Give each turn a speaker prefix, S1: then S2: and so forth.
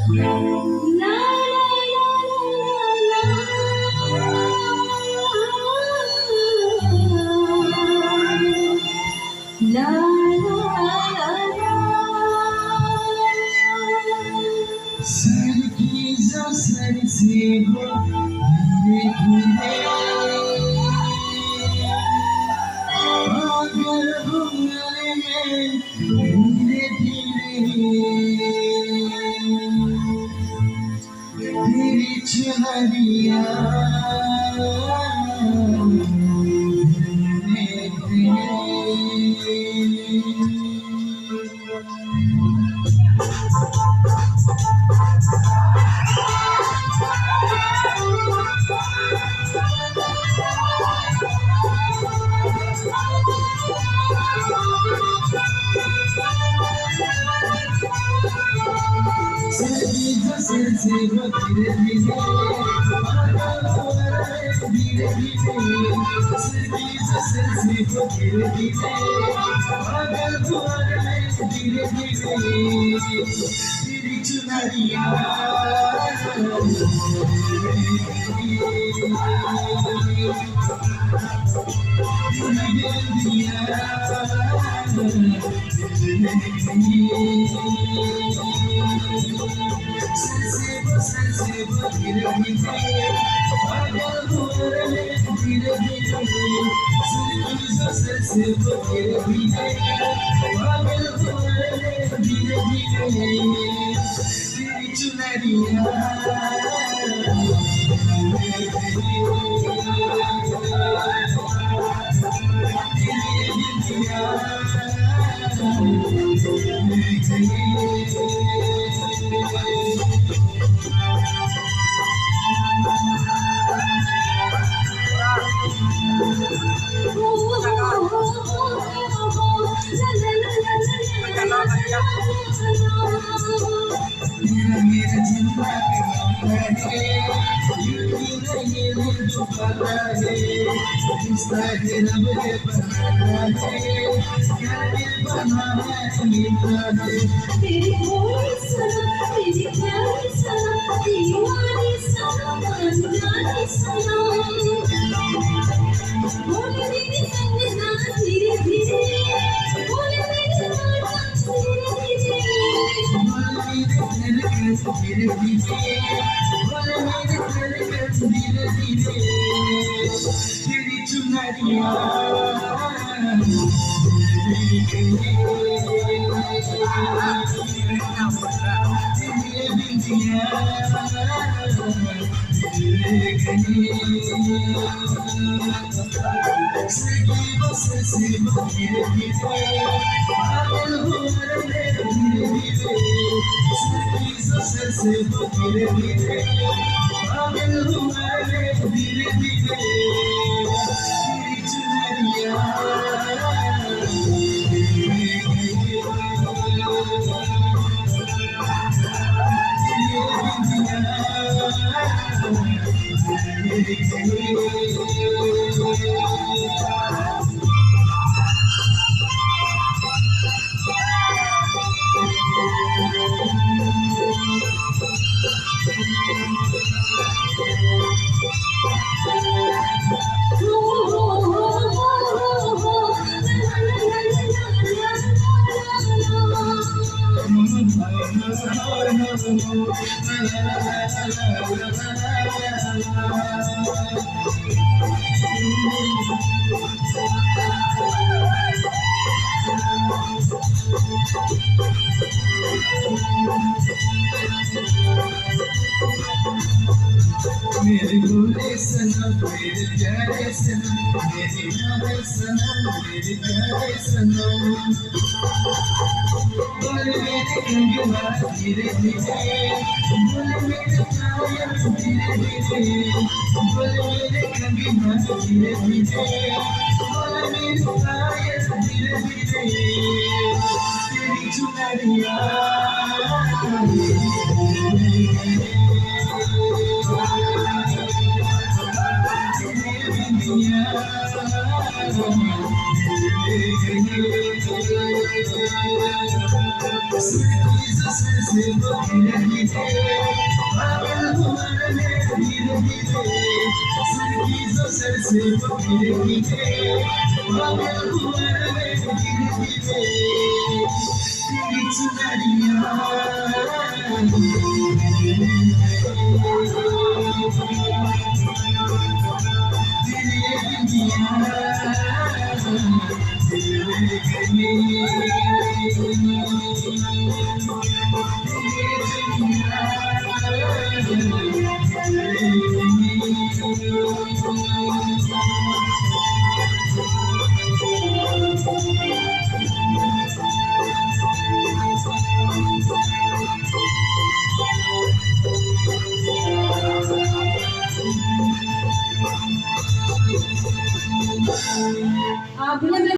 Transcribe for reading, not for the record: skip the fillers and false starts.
S1: La la la Sarkiza sarsigo धीरे धीरे पागल हुए में धीरे धीरे तेरी चुनरिया मेरे भोले सनम मेरे प्यारे सनम मेरे नावे सनम मेरे प्यारे सनम बोल मेरे कंगना धीरे धीरे बोल मेरे काया धीरे धीरे बोल मेरे कंगना धीरे धीरे बोल मेरे काया धीरे धीरे तेरी चुनरिया सर से वो धीरे धीरे पागल हुआ रे धीरे धीरे सर से वो धीरे धीरे पागल हुआ रे धीरे धीरे तेरी चुनरिया